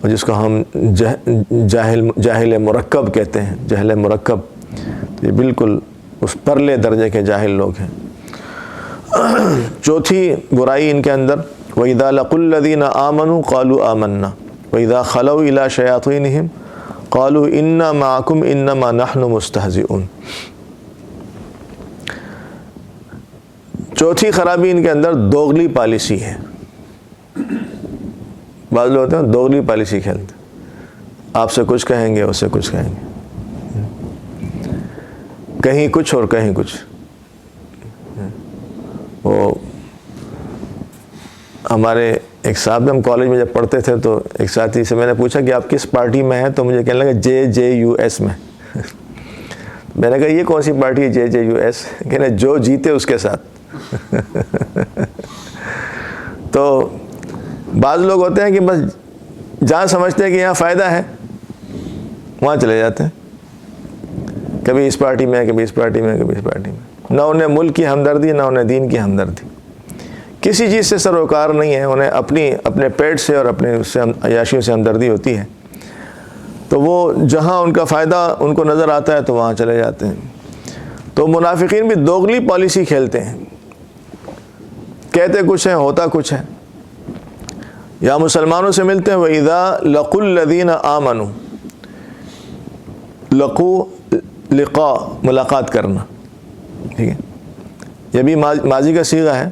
اور جس کو ہم جاہل مرکب کہتے ہیں، جہل مرکب، یہ بالکل اس پرلے درجے کے جاہل لوگ ہیں۔ چوتھی برائی ان کے اندر، وَإِذَا لَقُوا الَّذِينَ آمَنُوا قَالُوا آمَنَّا وَإِذَا خَلَوْا إِلَىٰ شَيَاطِينِهِمْ قَالُوا إِنَّا مَعَكُمْ إِنَّمَا نَحْنُ مُسْتَهْزِئُونَ۔ چوتھی خرابی ان کے اندر دوغلی پالیسی ہے۔ بعض لوگ ہوتے ہیں دوغلی پالیسی کھیلتے، آپ سے کچھ کہیں گے، اس سے کچھ کہیں گے، کہیں کچھ اور کہیں کچھ۔ وہ ہمارے ایک صاحب، ہم کالج میں جب پڑھتے تھے تو ایک ساتھی سے میں نے پوچھا کہ آپ کس پارٹی میں ہیں، تو مجھے کہنے لگا JJUS میں۔ میں نے کہا یہ کون سی پارٹی ہے JJUS؟ کہنے جو جیتے اس کے ساتھ۔ تو بعض لوگ ہوتے ہیں کہ بس جہاں سمجھتے ہیں کہ یہاں فائدہ ہے وہاں چلے جاتے ہیں، کبھی اس پارٹی میں، کبھی اس پارٹی میں، کبھی اس پارٹی میں۔ نہ انہیں ملک کی ہمدردی، نہ انہیں دین کی ہمدردی، کسی چیز سے سروکار نہیں ہے، انہیں اپنے پیٹ سے اور اپنے عیاشیوں سے ہمدردی ہوتی ہے، تو وہ جہاں ان کا فائدہ ان کو نظر آتا ہے تو وہاں چلے جاتے ہیں۔ تو منافقین بھی دوغلی پالیسی کھیلتے ہیں، کہتے کچھ ہیں، ہوتا کچھ ہے۔ یا مسلمانوں سے ملتے ہیں، وَإِذَا لَقُوا الَّذِينَ آمَنُوا، لقو لقاء، ملاقات کرنا، ٹھیک ہے، یہ بھی ماضی کا صیغہ ہے،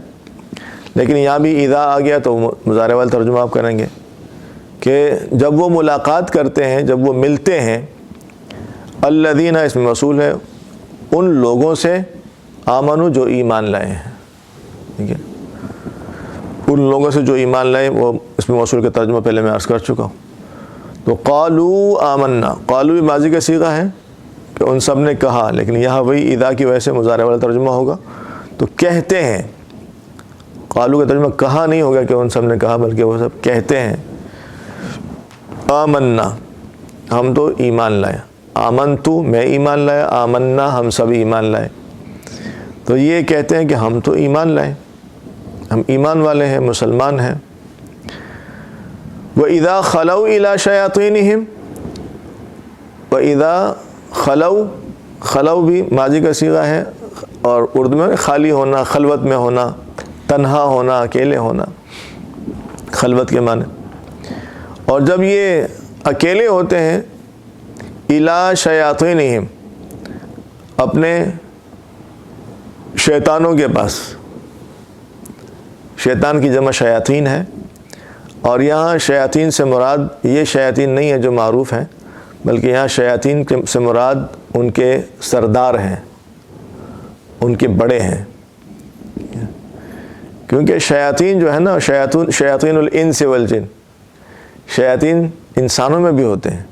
لیکن یہاں بھی اذا آ گیا تو مضارع والا ترجمہ آپ کریں گے کہ جب وہ ملاقات کرتے ہیں، جب وہ ملتے ہیں، الذین اس میں موصول ہے، ان لوگوں سے، آمنو جو ایمان لائے ہیں، ٹھیک ہے، ان لوگوں سے جو ایمان لائے، وہ اس میں موصول کا ترجمہ پہلے میں عرض کر چکا ہوں۔ تو قالوا آمنا، قالوا بھی ماضی کا صیغہ ہے کہ ان سب نے کہا، لیکن یہاں وہی اذا کی وجہ سے مضارع والا ترجمہ ہوگا، تو کہتے ہیں۔ قالوا کا ترجمہ کہا نہیں ہوگا کہ ان سب نے کہا، بلکہ وہ سب کہتے ہیں، آمنا ہم تو ایمان لائے، آمنتو میں ایمان لایا، آمنا ہم سب ایمان لائے۔ تو یہ کہتے ہیں کہ ہم تو ایمان لائے، ہم ایمان والے ہیں، مسلمان ہیں۔ وَإِذَا خَلَوْا إِلَىٰ شَيَاطِينِهِمْ، وَإِذَا خلو بھی ماضی کا صیغہ ہے، اور اردو میں خالی ہونا، خلوت میں ہونا، تنہا ہونا، اکیلے ہونا، خلوت کے معنی۔ اور جب یہ اکیلے ہوتے ہیں، الی شیاطینہم، اپنے شیطانوں کے پاس، شیطان کی جمع شیاطین ہے، اور یہاں شیاطین سے مراد یہ شیاطین نہیں ہے جو معروف ہیں، بلکہ یہاں شیاطین سے مراد ان کے سردار ہیں، ان کے بڑے ہیں، کیونکہ شیاطین جو ہے نا، شیاطین الانس والجن، شیاطین انسانوں میں بھی ہوتے ہیں۔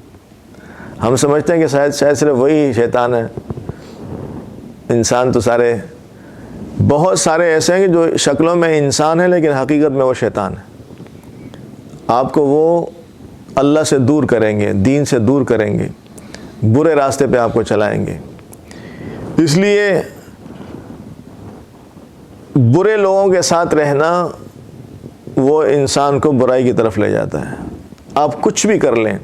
ہم سمجھتے ہیں کہ شاید صرف وہی شیطان ہے، انسان تو سارے، بہت سارے ایسے ہیں کہ جو شکلوں میں انسان ہیں لیکن حقیقت میں وہ شیطان ہے۔ آپ کو وہ اللہ سے دور کریں گے، دین سے دور کریں گے، برے راستے پہ آپ کو چلائیں گے۔ اس لیے برے لوگوں کے ساتھ رہنا وہ انسان کو برائی کی طرف لے جاتا ہے۔ آپ کچھ بھی کر لیں،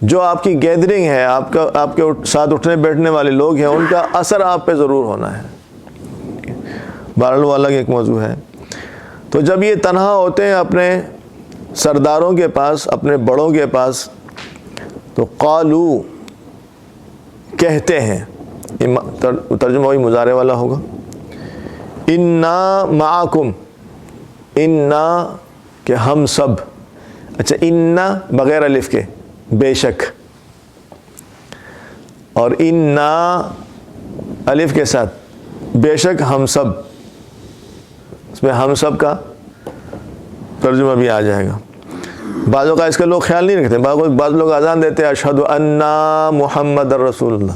جو آپ کی گیدرنگ ہے، آپ کے ساتھ اٹھنے بیٹھنے والے لوگ ہیں، ان کا اثر آپ پہ ضرور ہونا ہے۔ بہرحال وہ الگ ایک موضوع ہے۔ تو جب یہ تنہا ہوتے ہیں اپنے سرداروں کے پاس، اپنے بڑوں کے پاس، تو قالو کہتے ہیں، ترجمہ وہی مضارع والا ہوگا، انا معکم، انا کہ ہم سب، اچھا انا بغیر الف کے، بے شک، اور انا الف کے ساتھ، بے شک ہم سب، اس میں ہم سب کا ترجمہ بھی آ جائے گا۔ بعضوں کا اس کا لوگ خیال نہیں رکھتے، بعض لوگ اذان دیتے ہیں اشہد ان محمد رسول اللہ،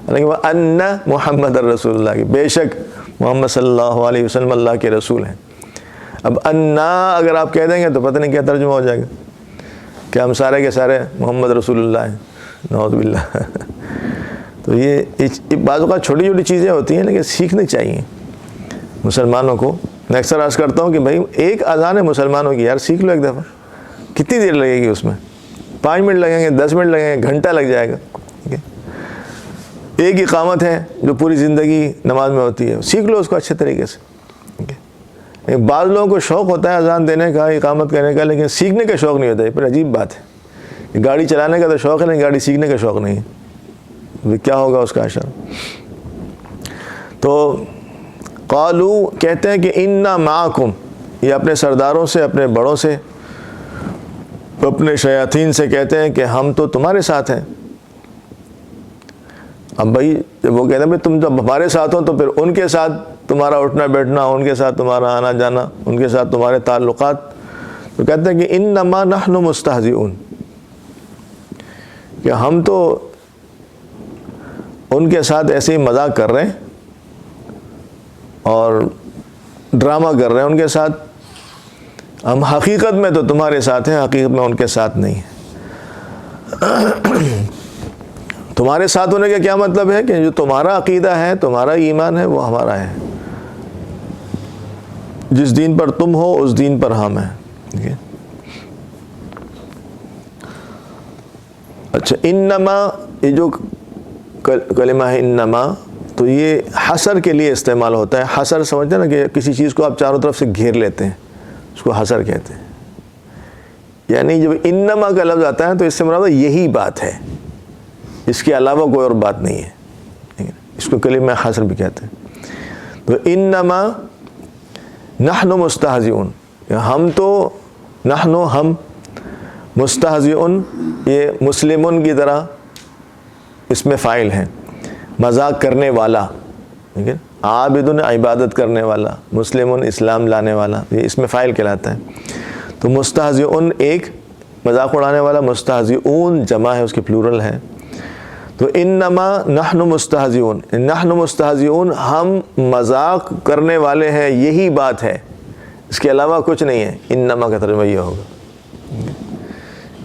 لیکن وہ ان محمد رسول اللہ کی، بے شک محمد صلی اللہ علیہ وسلم اللہ کے رسول ہیں۔ اب انا اگر آپ کہہ دیں گے تو پتہ نہیں کیا ترجمہ ہو جائے گا، کہ ہم سارے کے سارے محمد رسول اللہ ہیں، نعوذ باللہ۔ تو یہ بعض اوقات چھوٹی چھوٹی چیزیں ہوتی ہیں لیکن سیکھنی چاہیے مسلمانوں کو۔ میں اکثر عرض کرتا ہوں کہ بھائی ایک اذان ہے مسلمانوں کی، یار سیکھ لو ایک دفعہ، کتنی دیر لگے گی اس میں؟ 5 منٹ لگیں گے، 10 منٹ لگیں گے، گھنٹہ لگ جائے گا۔ ایک اقامت ہے جو پوری زندگی نماز میں ہوتی ہے، سیکھ لو اس کو اچھے طریقے سے۔ بعض لوگوں کو شوق ہوتا ہے اذان دینے کا، اقامت کرنے کا، لیکن سیکھنے کا شوق نہیں ہوتا ہے۔ پھر عجیب بات ہے، گاڑی چلانے کا تو شوق ہے لیکن گاڑی سیکھنے کا شوق نہیں ہے، کیا ہوگا اس کا اشر؟ تو قالو کہتے ہیں کہ انا معکم، یہ اپنے سرداروں سے، اپنے بڑوں سے، اپنے شیاطین سے کہتے ہیں کہ ہم تو تمہارے ساتھ ہیں۔ اب بھائی جب وہ کہتے ہیں بھائی تم جب ہمارے ساتھ ہو تو پھر ان کے ساتھ تمہارا اٹھنا بیٹھنا، ان کے ساتھ تمہارا آنا جانا، ان کے ساتھ تمہارے تعلقات، تو کہتے ہیں کہ انما نحن مستہزئون، کہ ہم تو ان کے ساتھ ایسے ہی مذاق کر رہے ہیں اور ڈرامہ کر رہے ہیں ان کے ساتھ، ہم حقیقت میں تو تمہارے ساتھ ہیں، حقیقت میں ان کے ساتھ نہیں ہیں۔ تمہارے ساتھ ہونے کا کیا مطلب ہے؟ کہ جو تمہارا عقیدہ ہے، تمہارا ایمان ہے، وہ ہمارا ہے، جس دین پر تم ہو اس دین پر ہم ہیں۔ اچھا انما، یہ جو کلمہ ہے انما، تو یہ حصر کے لیے استعمال ہوتا ہے۔ حصر سمجھتے ہیں نا کہ کسی چیز کو آپ چاروں طرف سے گھیر لیتے ہیں، اس کو حصر کہتے ہیں۔ یعنی جب انما کا لفظ آتا ہے تو اس سے مراد یہی بات ہے، اس کے علاوہ کوئی اور بات نہیں ہے، اس کو کلمہ حصر بھی کہتے ہیں۔ تو انما نحن مستہزئون، ہم تو، نحن ہم، مستہزئون یہ مسلمون کی طرح اس میں فاعل ہیں، مذاق کرنے والا، ٹھیک ہے، عابدن عبادت کرنے والا، مسلمون اسلام لانے والا، یہ اس میں فاعل کہلاتا ہے۔ تو مستہزئون ایک مذاق اڑانے والا، مستہزئون جمع ہے، اس کی پلورل ہے۔ تو انما نحن مستہزئون، نحن مستہزئون ہم مذاق کرنے والے ہیں، یہی بات ہے، اس کے علاوہ کچھ نہیں ہے۔ انما کا ترجمہ یہ ہوگا،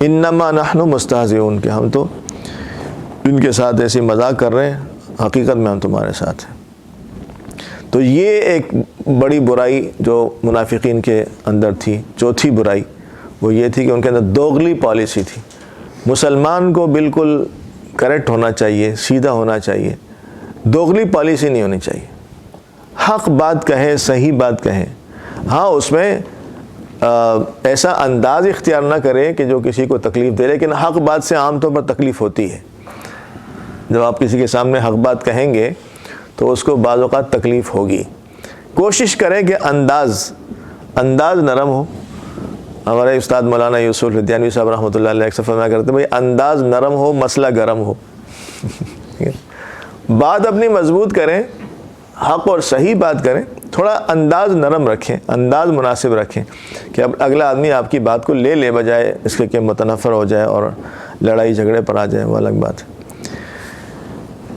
انما نحن مستہزئون، کہ ہم تو ان کے ساتھ ایسی مذاق کر رہے ہیں، حقیقت میں ہم تمہارے ساتھ ہیں۔ تو یہ ایک بڑی برائی جو منافقین کے اندر تھی، چوتھی برائی وہ یہ تھی کہ ان کے اندر دوغلی پالیسی تھی۔ مسلمان کو بالکل کریکٹ ہونا چاہیے، سیدھا ہونا چاہیے، دوغلی پالیسی نہیں ہونی چاہیے، حق بات کہے، صحیح بات کہے، ہاں اس میں ایسا انداز اختیار نہ کرے کہ جو کسی کو تکلیف دے، لیکن حق بات سے عام طور پر تکلیف ہوتی ہے. جب آپ کسی کے سامنے حق بات کہیں گے تو اس کو بعض اوقات تکلیف ہوگی. کوشش کریں کہ انداز نرم ہو. ہمارے استاد مولانا یوسف لدھیانوی صاحب رحمۃ اللہ علیہ اکثر فرمایا کرتے ہیں بھائی انداز نرم ہو، مسئلہ گرم ہو. بات اپنی مضبوط کریں، حق اور صحیح بات کریں، تھوڑا انداز نرم رکھیں، انداز مناسب رکھیں کہ اب اگلا آدمی آپ کی بات کو لے بجائے اس کے کہ متنفر ہو جائے اور لڑائی جھگڑے پر آ جائے، وہ الگ بات ہے.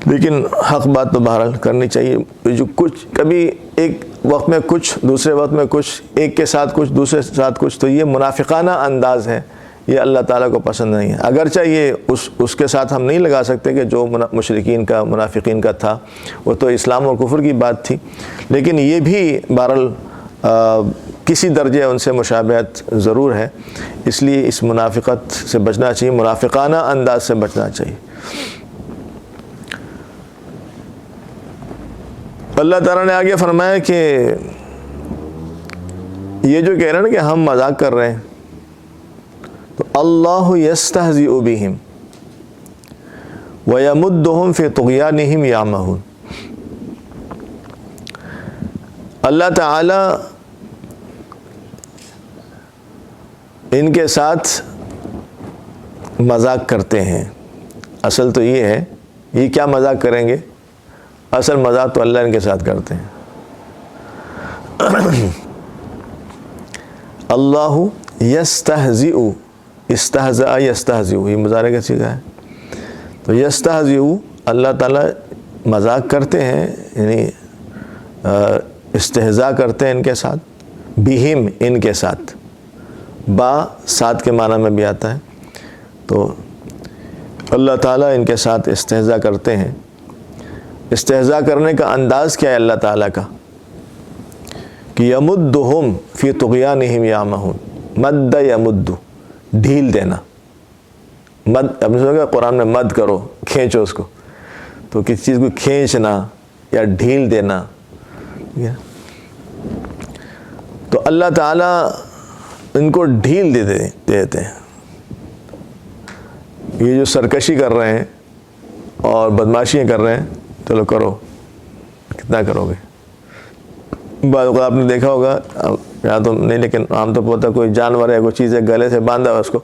لیکن حق بات تو بہرحال کرنی چاہیے. جو کچھ کبھی ایک وقت میں کچھ، دوسرے وقت میں کچھ، ایک کے ساتھ کچھ، دوسرے کے ساتھ کچھ، تو یہ منافقانہ انداز ہے، یہ اللہ تعالیٰ کو پسند نہیں ہے. اگرچہ یہ اس کے ساتھ ہم نہیں لگا سکتے کہ جو مشرکین کا، منافقین کا تھا، وہ تو اسلام اور کفر کی بات تھی، لیکن یہ بھی بہرحال کسی درجے ان سے مشابہت ضرور ہے. اس لیے اس منافقت سے بچنا چاہیے، منافقانہ انداز سے بچنا چاہیے. اللہ تعالیٰ نے آگے فرمایا کہ یہ جو کہہ رہے ہیں نا کہ ہم مذاق کر رہے ہیں، تو اللہ یستہزئ بہم ویمدہم فی طغیانہم یعمہون. اللہ تعالیٰ ان کے ساتھ مذاق کرتے ہیں. اصل تو یہ ہے، یہ کیا مذاق کریں گے؟ اصل مذاق تو اللہ ان کے ساتھ کرتے ہیں. اللہ یستہزئ، استہزاء یستہزئ، یہ مضارع کا صیغہ ہے. تو یستہزئ، اللہ تعالیٰ مذاق کرتے ہیں، یعنی استہزاء کرتے ہیں ان کے ساتھ، بہم، ان کے ساتھ. با ساتھ کے معنی میں بھی آتا ہے. تو اللہ تعالیٰ ان کے ساتھ استہزاء کرتے ہیں. استہزاء کرنے کا انداز کیا ہے اللہ تعالیٰ کا؟ کہ یمدہم فی طغیانہم یعمہون. مد یمد، ڈھیل دینا. مد، اب نے سنا کہ قرآن میں مد کرو، کھینچو اس کو، تو کسی چیز کو کھینچنا یا ڈھیل دینا. تو اللہ تعالیٰ ان کو ڈھیل دے دیتے ہیں. یہ جو سرکشی کر رہے ہیں اور بدماشیاں کر رہے ہیں، چلو کرو، کتنا کرو گے؟ بعض اوقات آپ نے دیکھا ہوگا، یہاں تو نہیں لیکن عام طور پر ہوتا ہے، کوئی جانور ہے، کوئی چیز ہے، گلے سے باندھا ہوا، اس کو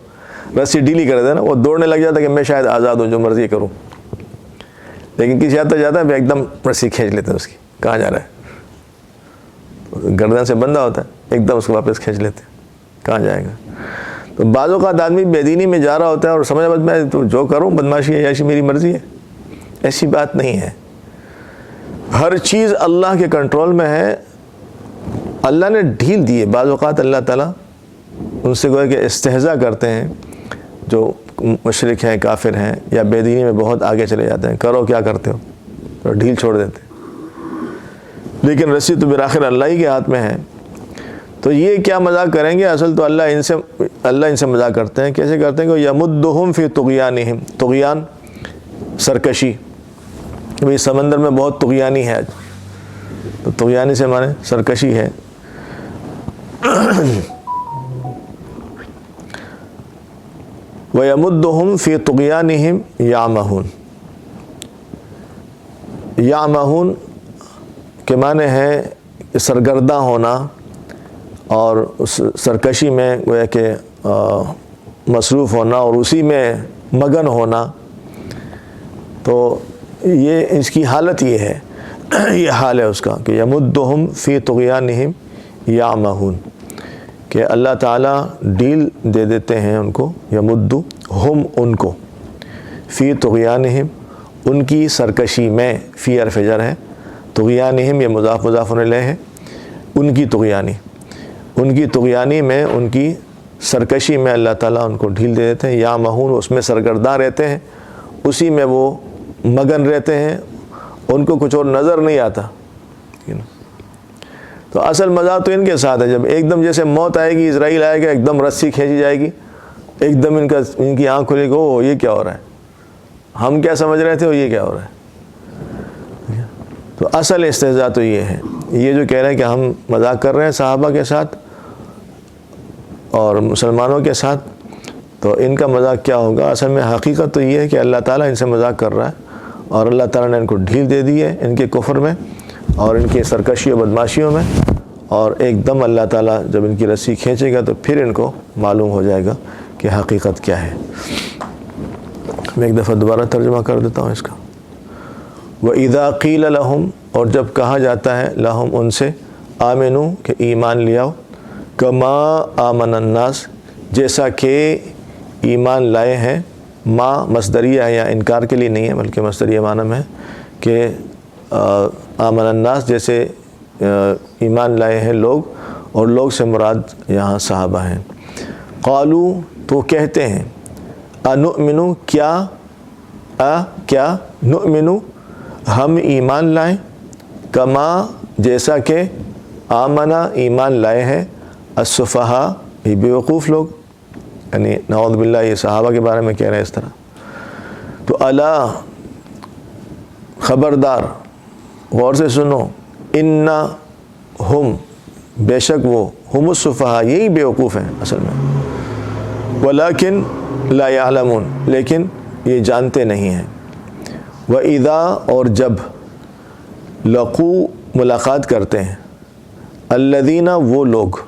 رسی ڈھیلی کر دیتا نا، وہ دوڑنے لگ جاتا ہے کہ میں شاید آزاد ہوں، جو مرضی کروں. لیکن کسی حد تک جاتا ہے، پھر ایک دم رسی کھینچ لیتے ہیں اس کی، کہاں جا رہا ہے؟ گردن سے بندھا ہوتا ہے، ایک دم اس کو واپس کھینچ لیتے ہیں، کہاں جائے گا؟ تو بعض اوقات آدمی بے دینی میں جا رہا ہوتا ہے اور سمجھا بس میں تو جو کروں بدماشی ہے، ایسی میری مرضی ہے. ایسی بات نہیں ہے. ہر چیز اللہ کے کنٹرول میں ہے. اللہ نے ڈھیل دی ہے. بعض اوقات اللہ تعالیٰ ان سے گویا کہ استہزاء کرتے ہیں جو مشرک ہیں، کافر ہیں، یا بے دینی میں بہت آگے چلے جاتے ہیں. کرو کیا کرتے ہو، تو ڈھیل چھوڑ دیتے ہیں. لیکن رسی تو بالآخر اللہ ہی کے ہاتھ میں ہے. تو یہ کیا مذاق کریں گے؟ اصل تو اللہ ان سے مذاق کرتے ہیں. کیسے کرتے ہیں کہ یمدہم فی طغیانہم. طغیان، سرکشی. بھئی سمندر میں بہت طغیانی ہے آج، تو طغیانی سے معنی سرکشی ہے. وَيَمُدُّهُمْ فِي طُغْيَانِهِمْ يَعْمَهُونَ. یعمہون کے معنی ہے سرگرداں ہونا اور اس سرکشی میں گویا کہ مصروف ہونا اور اسی میں مگن ہونا. تو یہ اس کی حالت یہ ہے، یہ حال ہے اس کا کہ یمدہم فی طغیانہم یعمہون، کہ اللہ تعالیٰ ڈیل دے دیتے ہیں ان کو. یمد ہم، ان کو، فی طغیانہم، ان کی سرکشی میں. فی حرف جر ہے، طغیانہم یہ مضاف مضاف الیہ ہے. ان کی طغیانی، ان کی طغیانی میں، ان کی سرکشی میں اللہ تعالیٰ ان کو ڈھیل دے دیتے ہیں. یعمہون، اس میں سرگرداں رہتے ہیں، اسی میں وہ مگن رہتے ہیں، ان کو کچھ اور نظر نہیں آتا. تو اصل مزہ تو ان کے ساتھ ہے. جب ایک دم جیسے موت آئے گی، اسرائیل آئے گا، ایک دم رسی کھینچی جائے گی، ایک دم ان کی آنکھ کھلے گی، او یہ کیا ہو رہا ہے. ہم کیا سمجھ رہے تھے اور یہ کیا ہو رہا ہے. تو اصل استہزاء تو یہ ہے. یہ جو کہہ رہے ہیں کہ ہم مذاق کر رہے ہیں صحابہ کے ساتھ اور مسلمانوں کے ساتھ، تو ان کا مذاق کیا ہوگا؟ اصل میں حقیقت تو یہ ہے کہ اللہ تعالیٰ ان سے مذاق کر رہا ہے، اور اللہ تعالیٰ نے ان کو ڈھیل دے دی ہے ان کے کفر میں اور ان کی سرکشی و بدماشیوں میں، اور ایک دم اللہ تعالیٰ جب ان کی رسی کھینچے گا تو پھر ان کو معلوم ہو جائے گا کہ حقیقت کیا ہے. میں ایک دفعہ دوبارہ ترجمہ کر دیتا ہوں اس کا. وَإِذَا قِيلَ لَهُمْ، اور جب کہا جاتا ہے لَهُمْ ان سے، آمنو کہ ایمان لے آؤ، کما آمن الناس جیسا کہ ایمان لائے ہیں. ما مصدریہ ہے، یا انکار کے لیے نہیں ہے بلکہ مصدریہ معنی میں ہے کہ آمن الناس جیسے ایمان لائے ہیں لوگ، اور لوگ سے مراد یہاں صحابہ ہیں. قالو تو کہتے ہیں، انؤمنو کیا نؤمنو ہم ایمان لائیں، کما جیسا کہ آمنا ایمان لائے ہیں السفہاء یہ بیوقوف لوگ، یعنی نعوذ باللہ یہ صحابہ کے بارے میں کہہ رہے ہیں اس طرح. تو الا خبردار، غور سے سنو، انا ہم بے شک وہ، ہم السفہاء یہی بیوقوف ہیں اصل میں، ولیکن لا یعلمون لیکن یہ جانتے نہیں ہیں. وَإِذَا اور جب لقو ملاقات کرتے ہیں، الذین وہ لوگ،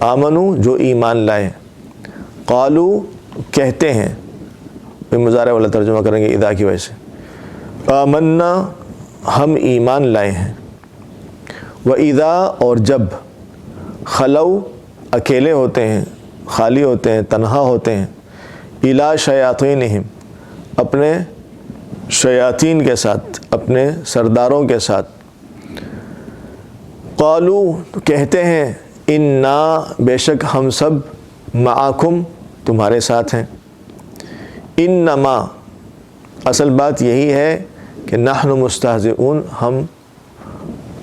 آمنو جو ایمان لائے، قالو کہتے ہیں، مضارع والا ترجمہ کریں گے اذا کی وجہ سے، آمنا ہم ایمان لائے ہیں. وَإِذَا اور جب خلو اکیلے ہوتے ہیں، خالی ہوتے ہیں، تنہا ہوتے ہیں، الی شیاطینہم اپنے شیاطین کے ساتھ، اپنے سرداروں کے ساتھ، قالو کہتے ہیں، انا بے شک ہم سب، معکم تمہارے ساتھ ہیں. انما اصل بات یہی ہے کہ نحن مستہزئون ہم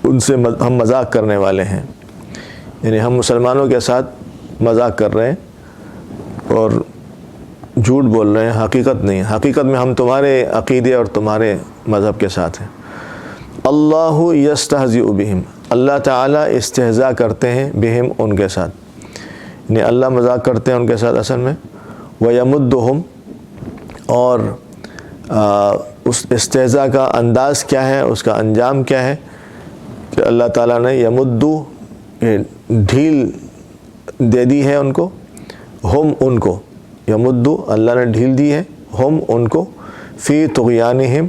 ان سے ہم مذاق کرنے والے ہیں، یعنی ہم مسلمانوں کے ساتھ مذاق کر رہے ہیں اور جھوٹ بول رہے ہیں، حقیقت نہیں. حقیقت میں ہم تمہارے عقیدے اور تمہارے مذہب کے ساتھ ہیں. اللہ یستہزئ بہم اللہ تعالیٰ استہزاء کرتے ہیں، بہم ان کے ساتھ، یعنی اللہ مذاق کرتے ہیں ان کے ساتھ اصل میں. ویمدہم اور اس استہزاء کا انداز کیا ہے، اس کا انجام کیا ہے کہ اللہ تعالیٰ نے یمدو ڈھیل دے دی ہے ان کو، ہم ان کو، یمدو اللہ نے ڈھیل دی ہے، ہم ان کو، فی طغیانہم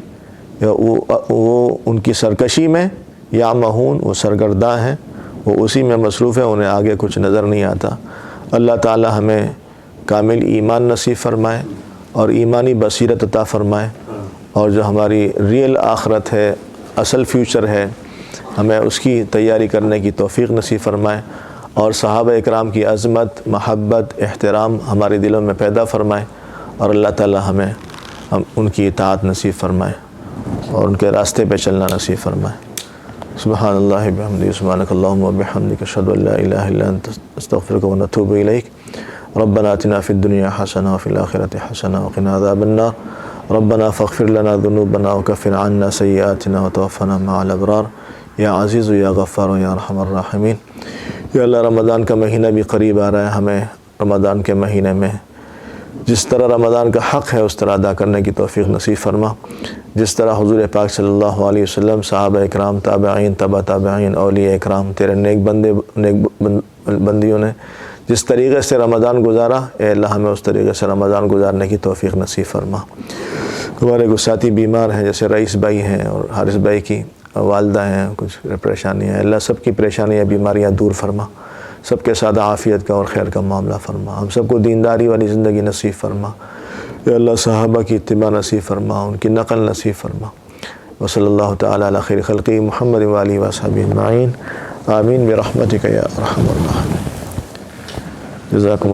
وہ ان کی سرکشی میں، یعمہون وہ سرگرداں ہیں، وہ اسی میں مصروف ہیں، انہیں آگے کچھ نظر نہیں آتا. اللہ تعالی ہمیں کامل ایمان نصیب فرمائے اور ایمانی بصیرت عطا فرمائے، اور جو ہماری ریئل آخرت ہے، اصل فیوچر ہے، ہمیں اس کی تیاری کرنے کی توفیق نصیب فرمائے، اور صحابہ اکرام کی عظمت، محبت، احترام ہمارے دلوں میں پیدا فرمائے، اور اللہ تعالی ہمیں ان کی اطاعت نصیب فرمائے اور ان کے راستے پہ چلنا نصیب فرمائے. سبحان اللہ بحمدہ، سبحانک اللہم وبحمدک، اشہد ان لا الہ الا انت، استغفرک ونتوب الیک. ربنا آتنا فی الدنیا حسنہ وفی الآخرۃ حسنہ وقنا عذاب النار. ربنا فاغفر لنا ذنوبنا وکفر عنا سیئاتنا وتوفنا مع الابرار. یا عزیز یا غفار یا ارحم الراحمین. یا اللہ رمضان کا مہینہ بھی قریب آ رہا ہے، ہمیں رمضان کے مہینے میں جس طرح رمضان کا حق ہے اس طرح ادا کرنے کی توفیق نصیب فرما. جس طرح حضور پاک صلی اللہ علیہ وسلم، صحابہ اکرام، تابعین، تبع تابعین، اولیاء اکرام، تیرے نیک بندیوں نے جس طریقے سے رمضان گزارا، اے اللہ ہمیں اس طریقے سے رمضان گزارنے کی توفیق نصیب فرما. ہمارے کچھ ساتھی بیمار ہیں، جیسے رئیس بھائی ہیں اور حارث بھائی کی والدہ ہیں، کچھ پریشانیاں ہیں. اللہ سب کی پریشانیاں، بیماریاں دور فرما، سب کے ساتھ عافیت کا اور خیر کا معاملہ فرما. ہم سب کو دینداری والی زندگی نصیب فرما. یا اللہ صحابہ کی اتباع نصیب فرما، ان کی نقل نصیب فرما. وصلی اللہ تعالی علی خیر خلقہ محمد و آلہ وصحبہ اجمعین. آمین برحمتک یا ارحم الراحمین. جزاکم